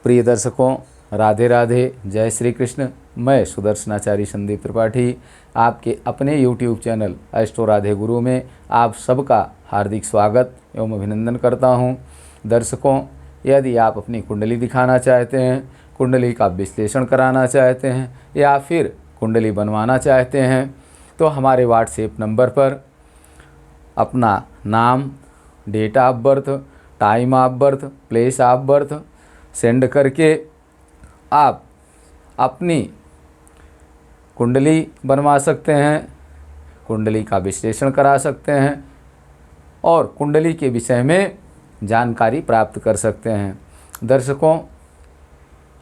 प्रिय दर्शकों, राधे राधे, जय श्री कृष्ण। मैं सुदर्शनाचार्य संदीप त्रिपाठी आपके अपने YouTube चैनल एस्ट्रो राधे गुरु में आप सबका हार्दिक स्वागत एवं अभिनंदन करता हूं। दर्शकों, यदि आप अपनी कुंडली दिखाना चाहते हैं, कुंडली का विश्लेषण कराना चाहते हैं या फिर कुंडली बनवाना चाहते हैं तो हमारे व्हाट्सएप नंबर पर अपना नाम, date of birth, time of birth, place of birth send करके आप अपनी कुंडली बनवा सकते हैं, कुंडली का विश्लेषण करा सकते हैं और कुंडली के विषय में जानकारी प्राप्त कर सकते हैं। दर्शकों,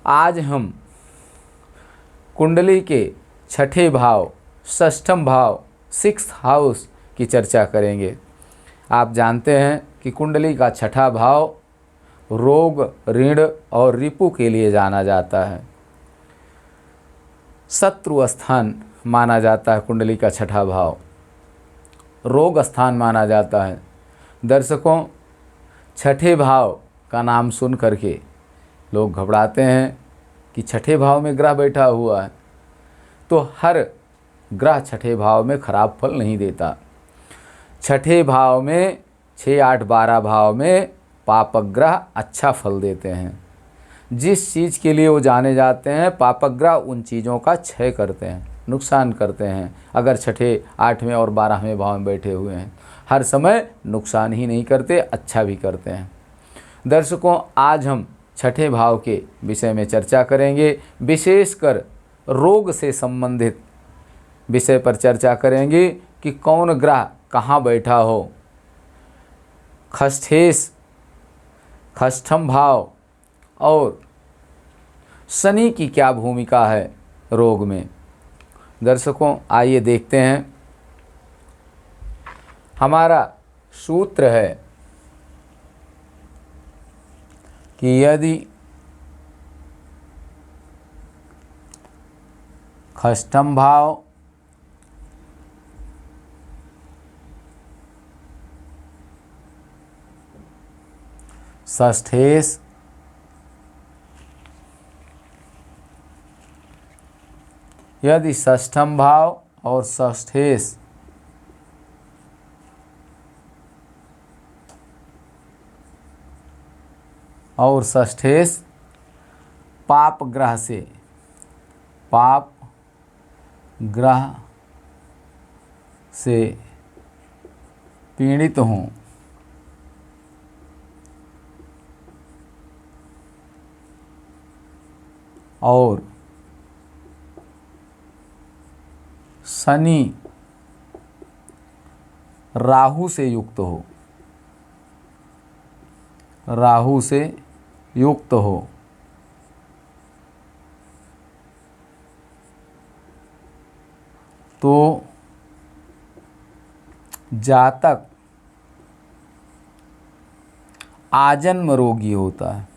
आज हम कुंडली के छठे भाव, षष्ठम भाव, सिक्स्थ हाउस की चर्चा करेंगे। आप जानते हैं कि कुंडली का छठा भाव रोग, ऋण और रिपु के लिए जाना जाता है। शत्रु स्थान माना जाता है कुंडली का छठा भाव, रोग स्थान माना जाता है। दर्शकों, छठे भाव का नाम सुन करके लोग घबराते हैं कि छठे भाव में ग्रह बैठा हुआ है, तो हर ग्रह छठे भाव में खराब फल नहीं देता। छठे भाव में 6, 8, 12 भाव में पापक ग्रह अच्छा फल देते हैं। जिस चीज़ के लिए वो जाने जाते हैं, पापक ग्रह उन चीज़ों का क्षय करते हैं, नुकसान करते हैं। अगर छठे, 8वें और 12वें भाव में बैठे हुए हैं, हर समय नुकसान ही नहीं करते, अच्छा भी करते हैं। दर्शकों, आज हम छठे भाव के विषय में चर्चा करेंगे। विशेषकर रोग से संबंधित विषय पर चर्चा करेंगे कि कौन ग्रह कहाँ बैठा हो। षष्ठम भाव और शनि की क्या भूमिका है रोग में। दर्शकों, आइए देखते हैं। हमारा सूत्र है कि यदि षष्ठम भाव षष्ठेश यदि षष्ठम भाव और षष्ठेश पाप ग्रह से पीड़ित हों और शनि राहु से युक्त हो, तो जातक आजन्म रोगी होता है।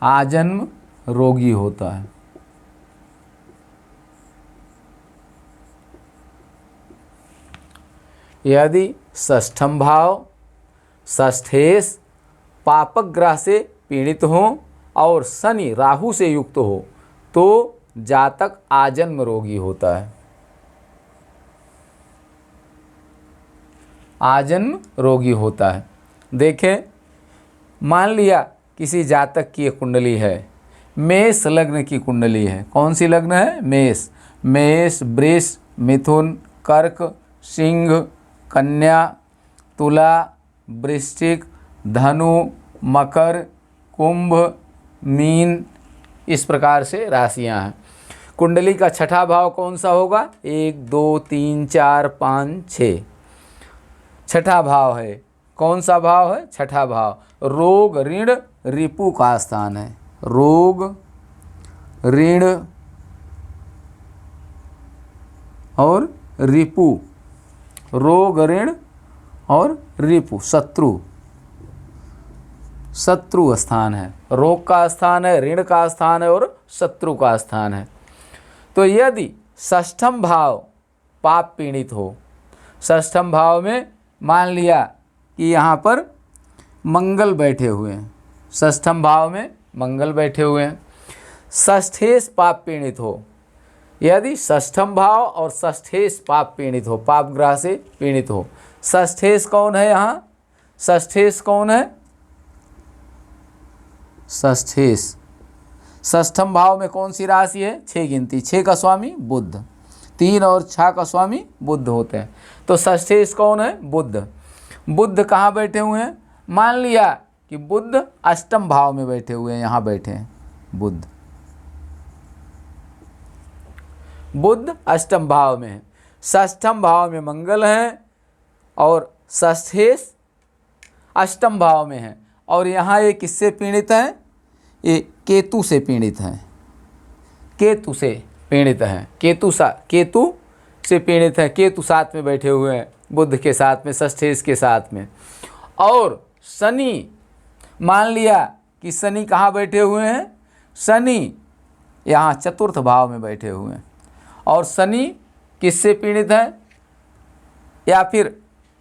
आजन्म रोगी होता है। यदि षष्ठम भाव षष्ठेश पापक ग्रह से पीड़ित हो और शनि राहु से युक्त हो तो जातक आजन्म रोगी होता है। आजन्म रोगी होता है। देखें, मान लिया किसी जातक की एक कुंडली है, मेष लग्न की कुंडली है। कौन सी लग्न है? मेष, वृष, मिथुन, कर्क, सिंह, कन्या, तुला, वृश्चिक, धनु, मकर, कुंभ, मीन, इस प्रकार से राशियां हैं। कुंडली का छठा भाव कौन सा होगा? 1, 2, 3, 4, 5, 6 छठा भाव है। कौन सा भाव है? छठा भाव। रोग, ऋण, रिपु का स्थान है। रोग, ऋण और रिपु। रोग, ऋण और रिपु, शत्रु स्थान है। रोग का स्थान है, ऋण का स्थान है और शत्रु का स्थान है। तो यदि षष्ठम भाव पाप पीड़ित हो, षष्ठम भाव में मान लिया कि यहाँ पर मंगल बैठे हुए हैं, षष्ठम भाव में मंगल बैठे हुए हैं। षष्ठेश पाप पीड़ित हो, यदि षष्ठम भाव और षष्ठेश पाप पीड़ित हो, पाप ग्रह से पीड़ित हो। षष्ठेश कौन है यहाँ? षष्ठेश कौन है? षष्ठेश षष्ठम भाव में कौन सी राशि है? 6 गिनती, 6 का स्वामी बुध, 3 और 6 का स्वामी बुध होते हैं। तो षष्ठेश कौन है? बुध। बुध कहाँ बैठे हुए हैं? मान लिया कि बुध अष्टम भाव में बैठे हुए हैं, यहाँ बैठे हैं बुध। बुध अष्टम भाव में है, षष्ठम भाव में मंगल है और षष्ठेश अष्टम भाव में है। और यहाँ ये किससे पीड़ित है? ये केतु से पीड़ित हैं, केतु से पीड़ित हैं, केतु से पीड़ित है। केतु साथ में बैठे हुए हैं बुध के साथ में, षष्ठेश के साथ में। और शनि, मान लिया कि शनि कहाँ बैठे हुए हैं? शनि यहाँ चतुर्थ भाव में बैठे हुए हैं। और शनि किससे पीड़ित है? या फिर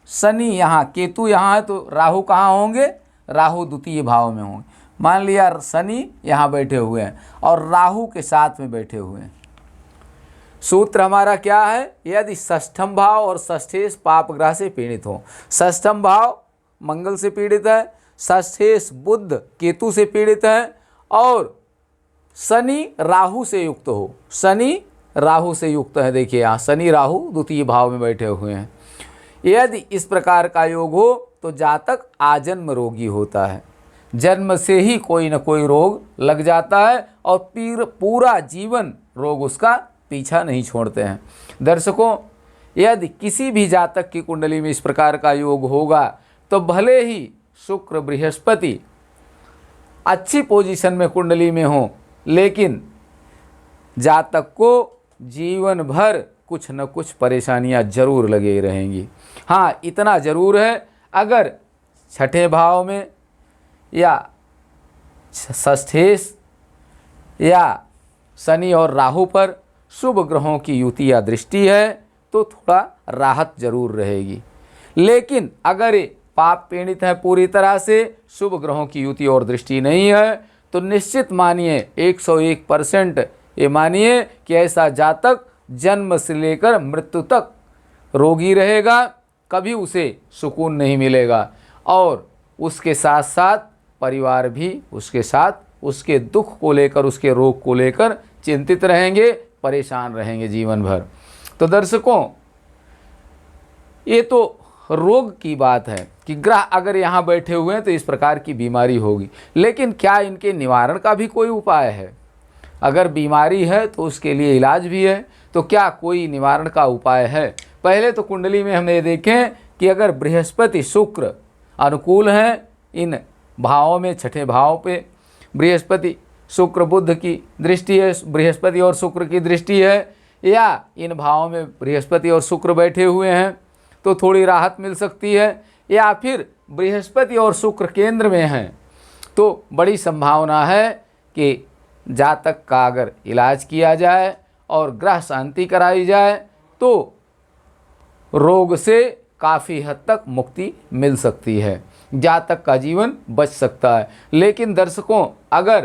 शनि यहाँ, केतु यहाँ है तो राहु कहाँ होंगे? राहु द्वितीय भाव में होंगे। मान लिया शनि यहाँ बैठे हुए हैं और राहु के साथ में बैठे हुए हैं। सूत्र हमारा क्या है? यदि षष्ठम भाव और षष्ठेश पाप ग्रह से पीड़ित हो, षष्ठम भाव मंगल से पीड़ित है, षष्ठेश बुध केतु से पीड़ित है और शनि राहु से युक्त हो, शनि राहु से युक्त है। देखिए यहाँ शनि राहु द्वितीय भाव में बैठे हुए हैं। यदि इस प्रकार का योग हो तो जातक आजन्म रोगी होता है, जन्म से ही कोई न कोई रोग लग जाता है और पूरा जीवन रोग उसका पीछा नहीं छोड़ते हैं। दर्शकों, यदि किसी भी जातक की कुंडली में इस प्रकार का योग होगा तो भले ही शुक्र बृहस्पति अच्छी पोजीशन में कुंडली में हो, लेकिन जातक को जीवन भर कुछ न कुछ परेशानियां जरूर लगे रहेंगी। हाँ, इतना जरूर है, अगर छठे भाव में या षष्ठेश या शनि और राहु पर शुभ ग्रहों की युति या दृष्टि है तो थोड़ा राहत जरूर रहेगी। लेकिन अगर ये पाप पीड़ित है पूरी तरह से, शुभ ग्रहों की युति और दृष्टि नहीं है, तो निश्चित मानिए 101% ये मानिए कि ऐसा जातक जन्म से लेकर मृत्यु तक रोगी रहेगा, कभी उसे सुकून नहीं मिलेगा और उसके साथ साथ परिवार भी उसके साथ उसके दुख को लेकर, उसके रोग को लेकर चिंतित रहेंगे, परेशान रहेंगे जीवन भर। तो दर्शकों, ये तो रोग की बात है कि ग्रह अगर यहाँ बैठे हुए हैं तो इस प्रकार की बीमारी होगी, लेकिन क्या इनके निवारण का भी कोई उपाय है? अगर बीमारी है तो उसके लिए इलाज भी है, तो क्या कोई निवारण का उपाय है? पहले तो कुंडली में हमने देखें कि अगर बृहस्पति शुक्र अनुकूल हैं इन भावों में, छठे भाव पे बृहस्पति शुक्र बुध की दृष्टि है, बृहस्पति और शुक्र की दृष्टि है, या इन भावों में बृहस्पति और शुक्र बैठे हुए हैं तो थोड़ी राहत मिल सकती है, या फिर बृहस्पति और शुक्र केंद्र में हैं तो बड़ी संभावना है कि जातक का अगर इलाज किया जाए और ग्रह शांति कराई जाए तो रोग से काफ़ी हद तक मुक्ति मिल सकती है, जातक का जीवन बच सकता है। लेकिन दर्शकों, अगर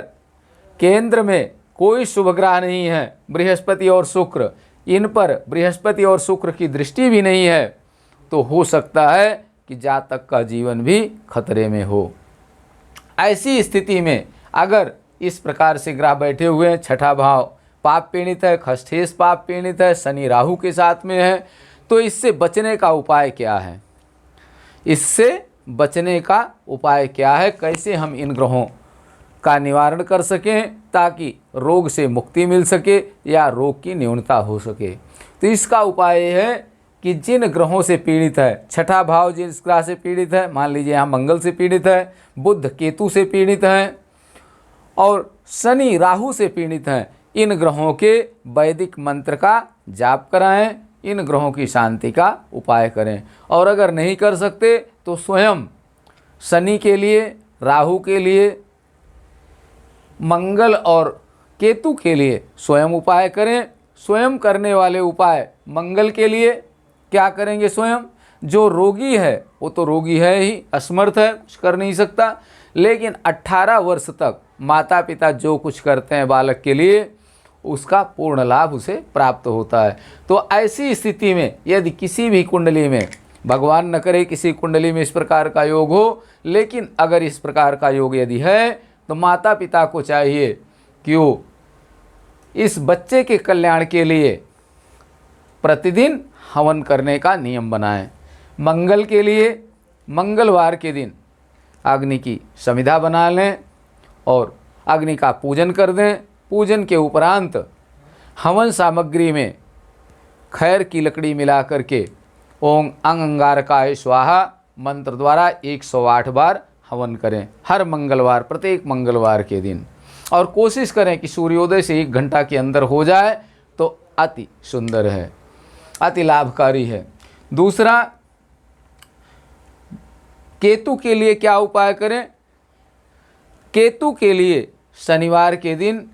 केंद्र में कोई शुभ ग्रह नहीं है, बृहस्पति और शुक्र, इन पर बृहस्पति और शुक्र की दृष्टि भी नहीं है, तो हो सकता है कि जातक का जीवन भी खतरे में हो। ऐसी स्थिति में अगर इस प्रकार से ग्रह बैठे हुए हैं, छठा भाव पाप पीड़ित है, षष्ठेश पाप पीड़ित है, शनि राहु के साथ में है, तो इससे बचने का उपाय क्या है? इससे बचने का उपाय क्या है? कैसे हम इन ग्रहों का निवारण कर सकें ताकि रोग से मुक्ति मिल सके या रोग की न्यूनता हो सके? तो इसका उपाय है कि जिन ग्रहों से पीड़ित है, छठा भाव जिस ग्रह से पीड़ित है, मान लीजिए यहाँ मंगल से पीड़ित है, बुध केतु से पीड़ित है और शनि राहु से पीड़ित हैं, इन ग्रहों के वैदिक मंत्र का जाप कराएं, इन ग्रहों की शांति का उपाय करें। और अगर नहीं कर सकते तो स्वयं शनि के लिए, राहु के लिए, मंगल और केतु के लिए स्वयं उपाय करें। स्वयं करने वाले उपाय मंगल के लिए क्या करेंगे? स्वयं जो रोगी है वो तो रोगी है ही, असमर्थ है, कुछ कर नहीं सकता, लेकिन 18 वर्ष तक माता पिता जो कुछ करते हैं बालक के लिए उसका पूर्ण लाभ उसे प्राप्त होता है। तो ऐसी स्थिति में यदि किसी भी कुंडली में, भगवान न करे किसी कुंडली में इस प्रकार का योग हो, लेकिन अगर इस प्रकार का योग यदि है तो माता पिता को चाहिए कि वो इस बच्चे के कल्याण के लिए प्रतिदिन हवन करने का नियम बनाएं। मंगल के लिए मंगलवार के दिन अग्नि की समिधा बना लें और अग्नि का पूजन कर दें। पूजन के उपरांत हवन सामग्री में खैर की लकड़ी मिला करके ओम अंगारकाय स्वाहा मंत्र द्वारा 108 बार हवन करें हर मंगलवार, प्रत्येक मंगलवार के दिन। और कोशिश करें कि सूर्योदय से 1 घंटा के अंदर हो जाए तो अति सुंदर है, अति लाभकारी है। दूसरा, केतु के लिए क्या उपाय करें? केतु के लिए शनिवार के दिन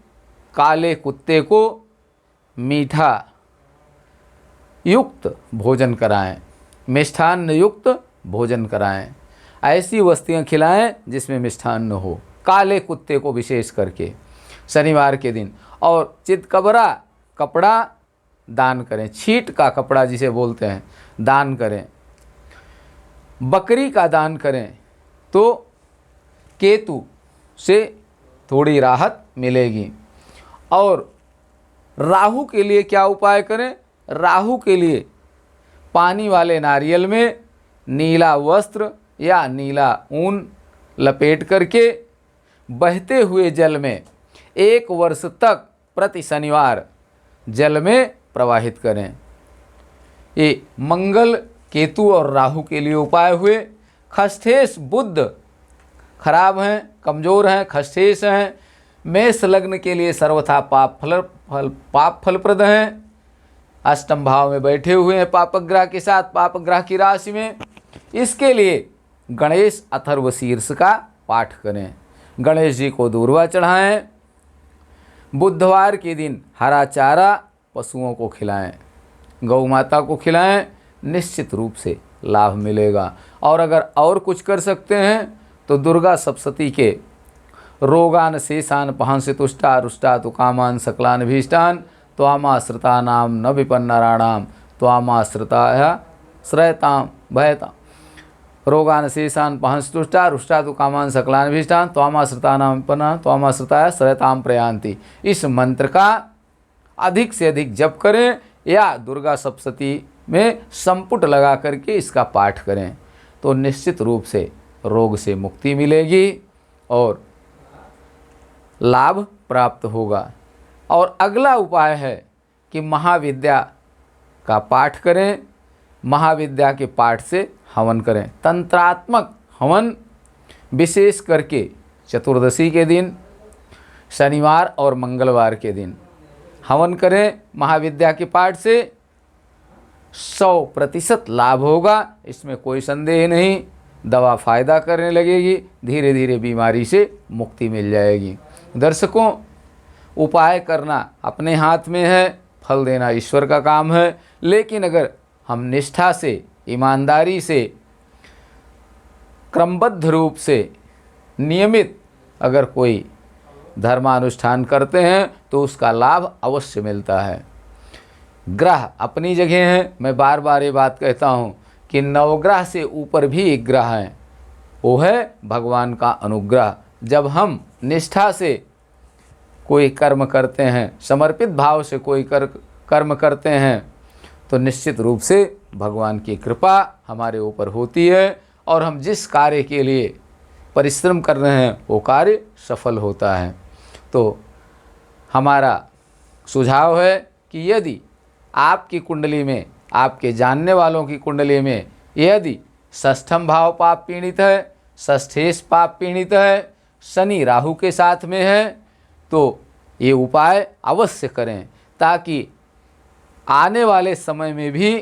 काले कुत्ते को मीठा युक्त भोजन कराएं, मिष्ठान्न युक्त भोजन कराएं, ऐसी वस्तुएं खिलाएं जिसमें मिष्ठान्न हो, काले कुत्ते को विशेष करके शनिवार के दिन। और चितकबरा कपड़ा दान करें, छीट का कपड़ा जिसे बोलते हैं दान करें, बकरी का दान करें तो केतु से थोड़ी राहत मिलेगी। और राहु के लिए क्या उपाय करें? राहु के लिए पानी वाले नारियल में नीला वस्त्र या नीला ऊन लपेट करके बहते हुए जल में 1 वर्ष तक प्रति शनिवार जल में प्रवाहित करें। ये मंगल, केतु और राहु के लिए उपाय हुए। खष्ठेश बुध खराब हैं, कमज़ोर हैं, खष्ठेश हैं, मेष लग्न के लिए सर्वथा पाप फलप्रद हैं। अष्टम भाव में बैठे हुए हैं पापग्रह के साथ, पापग्रह की राशि में। इसके लिए गणेश अथर्व शीर्ष का पाठ करें, गणेश जी को दूर्वा चढ़ाएं। बुधवार के दिन हरा चारा पशुओं को खिलाएं, गौ माता को खिलाएं, निश्चित रूप से लाभ मिलेगा। और अगर और कुछ कर सकते हैं तो दुर्गा सप्तशती के रोगान शेषान पहंस तुष्टा रुष्टा तु कामान सकलान भीष्टान त्वामाश्रिता नाम न विपन्नराणाम त्वामाश्रिताया श्रयताम भयताम। रोगान शेषान पहंस तुष्टा रुष्टा तु कामान सकलान भीष्टान त्वामाश्रिता नाम विपन्ना त्वामाश्रिताया श्रयताम प्रयान्ति। इस मंत्र का अधिक से अधिक जप करें या दुर्गा सप्तशती में संपुट लगा करके इसका पाठ करें तो निश्चित रूप से रोग से मुक्ति मिलेगी और लाभ प्राप्त होगा। और अगला उपाय है कि महाविद्या का पाठ करें, महाविद्या के पाठ से हवन करें। तंत्रात्मक हवन विशेष करके चतुर्दशी के दिन, शनिवार और मंगलवार के दिन हवन करें। महाविद्या के पाठ से 100% लाभ होगा, इसमें कोई संदेह नहीं। दवा फ़ायदा करने लगेगी, धीरे धीरे बीमारी से मुक्ति मिल जाएगी। दर्शकों, उपाय करना अपने हाथ में है, फल देना ईश्वर का काम है। लेकिन अगर हम निष्ठा से, ईमानदारी से, क्रमबद्ध रूप से, नियमित अगर कोई धर्मानुष्ठान करते हैं तो उसका लाभ अवश्य मिलता है। ग्रह अपनी जगह हैं, मैं बार बार ये बात कहता हूँ कि नवग्रह से ऊपर भी एक ग्रह है, वो है भगवान का अनुग्रह। जब हम निष्ठा से कोई कर्म करते हैं, समर्पित भाव से कोई कर्म करते हैं तो निश्चित रूप से भगवान की कृपा हमारे ऊपर होती है और हम जिस कार्य के लिए परिश्रम कर रहे हैं वो कार्य सफल होता है। तो हमारा सुझाव है कि यदि आपकी कुंडली में, आपके जानने वालों की कुंडली में यदि षष्ठम भाव पाप पीड़ित है, षष्ठेश पाप पीड़ित है, शनि राहु के साथ में है तो ये उपाय अवश्य करें ताकि आने वाले समय में भी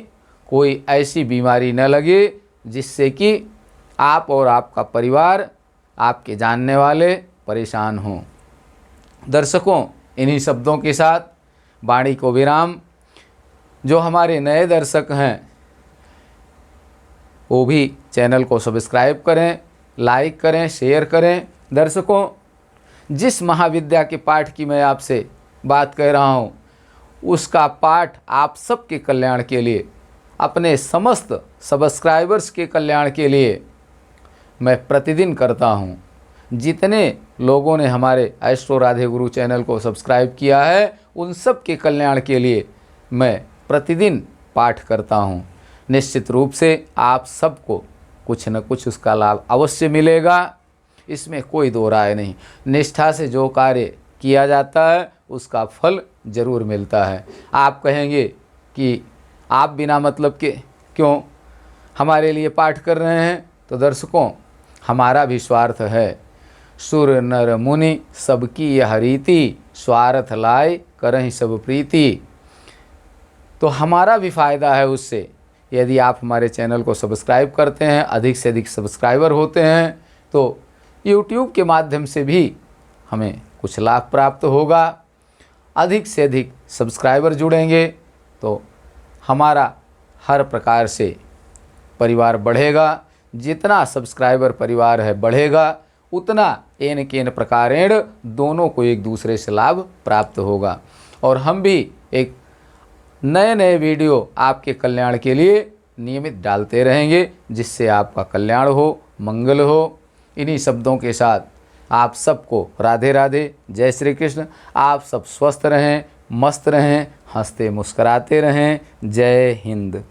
कोई ऐसी बीमारी न लगे जिससे कि आप और आपका परिवार, आपके जानने वाले परेशान हों। दर्शकों, इन्हीं शब्दों के साथ वाणी को विराम। जो हमारे नए दर्शक हैं वो भी चैनल को सब्सक्राइब करें, लाइक करें, शेयर करें। दर्शकों, जिस महाविद्या के पाठ की मैं आपसे बात कह रहा हूँ, उसका पाठ आप सबके कल्याण के लिए, अपने समस्त सब्सक्राइबर्स के कल्याण के लिए मैं प्रतिदिन करता हूँ। जितने लोगों ने हमारे एस्ट्रो राधे गुरु चैनल को सब्सक्राइब किया है, उन सब के कल्याण के लिए मैं प्रतिदिन पाठ करता हूँ। निश्चित रूप से आप सबको कुछ न कुछ उसका लाभ अवश्य मिलेगा, इसमें कोई दो राय नहीं। निष्ठा से जो कार्य किया जाता है उसका फल जरूर मिलता है। आप कहेंगे कि आप बिना मतलब के क्यों हमारे लिए पाठ कर रहे हैं, तो दर्शकों, हमारा भी स्वार्थ है। सुर नर मुनि सबकी यह रीति, स्वार्थ लाए करहि सब प्रीति। तो हमारा भी फ़ायदा है उससे। यदि आप हमारे चैनल को सब्सक्राइब करते हैं, अधिक से अधिक सब्सक्राइबर होते हैं, तो YouTube के माध्यम से भी हमें कुछ लाभ प्राप्त होगा। अधिक से अधिक सब्सक्राइबर जुड़ेंगे तो हमारा हर प्रकार से परिवार बढ़ेगा। जितना सब्सक्राइबर परिवार है बढ़ेगा, उतना एन केन प्रकारेण दोनों को एक दूसरे से लाभ प्राप्त होगा। और हम भी एक नए नए वीडियो आपके कल्याण के लिए नियमित डालते रहेंगे, जिससे आपका कल्याण हो, मंगल हो। इन्हीं शब्दों के साथ आप सबको राधे राधे, जय श्री कृष्ण। आप सब स्वस्थ रहें, मस्त रहें, हंसते मुस्कराते रहें। जय हिंद।